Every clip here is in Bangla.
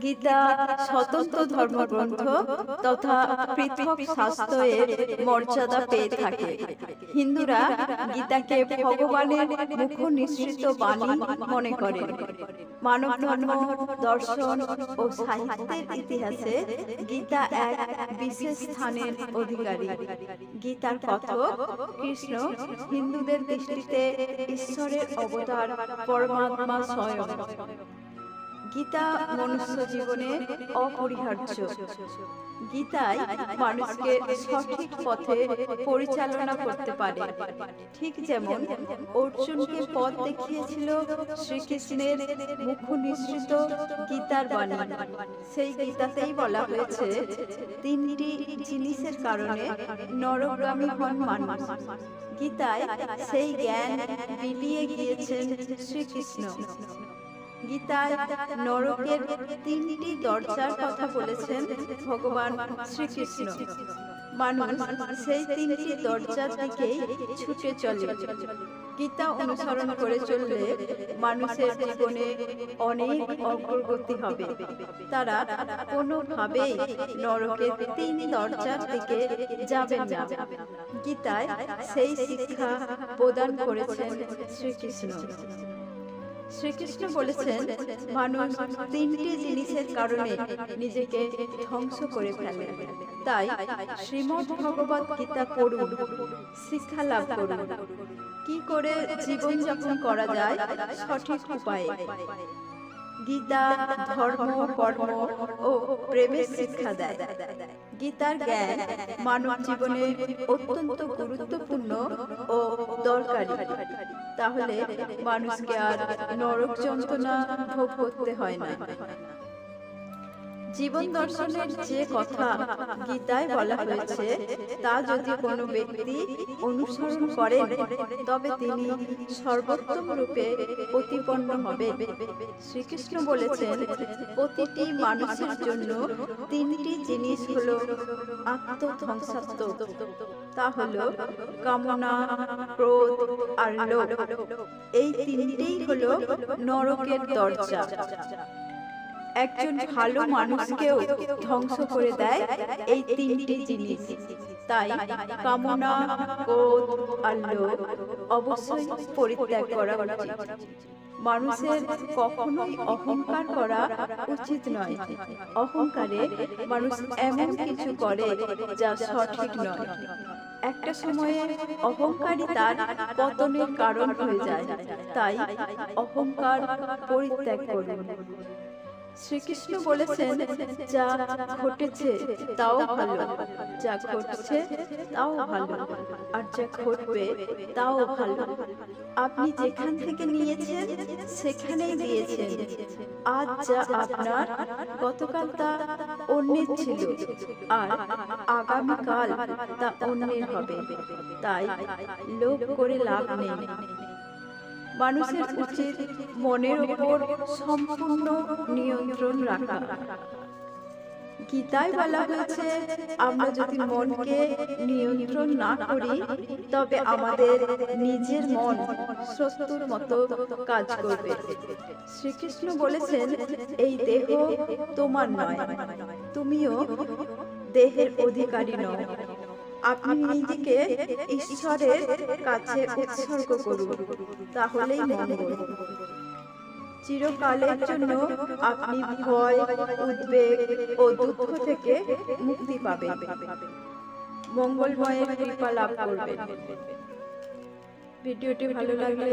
গীতা স্বতন্ত্র ধর্মগ্রন্থ তথা পৃথক শাস্ত্রের মর্যাদা পেয়ে থাকে। হিন্দুরা গীতাকে ভগবানের মুখ নিঃসৃত বাণী মনে করেন। মানব ধর্ম, দর্শন ও সাহিত্যের ইতিহাসে গীতা এক বিশেষ স্থানের অধিকারী। গীতার কথক কৃষ্ণ হিন্দুদের দৃষ্টিতে ঈশ্বরের অবতার, পরমাত্মা স্বয়ং। গীতা মনুষ্য জীবনে অপরিহার্য। গীতাই মানুষকে সঠিক পথে পরিচালনা করতে পারে। ঠিক যেমন অর্জুনকে পথ দেখিয়েছিল শ্রীকৃষ্ণের মুখ নিঃসৃত গীতার বাণী। সেই গীতাতেই বলা হয়েছে, তিনটি জিনিসের কারণে নরকগামী হন মানুষ। গীতায় সেই জ্ঞান বিলিয়ে গিয়েছেন শ্রীকৃষ্ণ। গীতায় নরকের তিনটি দরজার কথা বলেছেন ভগবান শ্রীকৃষ্ণ। মানুষ সেই তিনটি দরজার দিকেই ছুটে চলে। গীতা অনুসরণ করে চললে মানুষের জীবনে অনেক অগ্রগতি হবে। তারা কোনোভাবেই নরকের তিন দরজার দিকে যাবে না। গীতায় সেই শিক্ষা প্রদান করেছেন শ্রীকৃষ্ণ। শ্রীকৃষ্ণ বলেছেন, মানুষ তিনটি জিনিসের কারণে নিজেকে ধ্বংস করে ফেলে। তাই শ্রীমদ্ ভগবত গীতা পড়ুন, শিক্ষা লাভ করুন। কি করে জীবনযাপন করা যায় সঠিক উপায়ে। গীতা ধর্ম, কর্ম ও প্রেমের শিক্ষা দেয়। গীতার জ্ঞান মানব জীবনে অত্যন্ত গুরুত্বপূর্ণ ও দরকারি। তাহলে মানুষকে আর নরক যন্ত্রণা ভোগ করতে হয় না। জীবন দর্শনের যে কথা গীতায় বলা হয়েছে, তা যদি কোনো ব্যক্তি অনুসরণ করেন তবে তিনি সর্বোত্তম রূপে প্রতিপন্ন হবেন। শ্রীকৃষ্ণ বলেছেন, প্রতিটি মানুষের জন্য তিনটি জিনিস হলো আত্মধ্বংসাত্মক। তা হলো কামনা, ক্রোধ আর লোভ। এই তিনটেই হলো নরকের দরজা। একজন ভালো মানুষকেও ধ্বংস করে দেয় এই তিনটি জিনিস। তাই কামনা, ক্রোধ আর লোভ অবশ্যই পরিত্যাগ করা উচিত। মানুষের কখনোই অহংকার করা উচিত নয়। অহংকারে মানুষ এমন কিছু করে যা সঠিক নয়। একটা সময়ে অহংকারী তার পতনের কারণ হয়ে যায়। তাই অহংকার পরিত্যাগ করুন। শ্রীকৃষ্ণ বলেছেন, যা ঘটেছে তাও ভালো, যা ঘটছে তাও ভালো, আর যা ঘটবে তাও ভালো। আপনি যেখান থেকে নিয়েছেন সেখানেই দিয়েছেন। আজ যা আপনার, গতকাল তা অন্যের ছিল, আর আগামীকাল তা অন্যের হবে। তাই লোভ করে লাভ নেই। মানুষের উচিত মনের উপর সম্পূর্ণ নিয়ন্ত্রণ রাখা। গীতায় বলা হয়েছে, আমরা যদি মনকে নিয়ন্ত্রণ না করি তবে আমাদের নিজের মন শত্রুর মতো কাজ করবে। শ্রীকৃষ্ণ বলেছেন, এই দেহ তোমার নয়, তুমিও দেহের অধিকারী নও। আপনি নিজেকে ঈশ্বরের কাছে উৎসর্গ করুন, তাহলেই মঙ্গল। চিরকালের জন্য আপনি ভয়, উদ্বেগ ও দুঃখ থেকে মুক্তি পাবেন। মঙ্গলময়ের কৃপা লাভ করবেন। ভিডিওটি ভালো লাগলে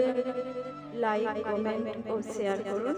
লাইক, কমেন্ট ও শেয়ার করুন।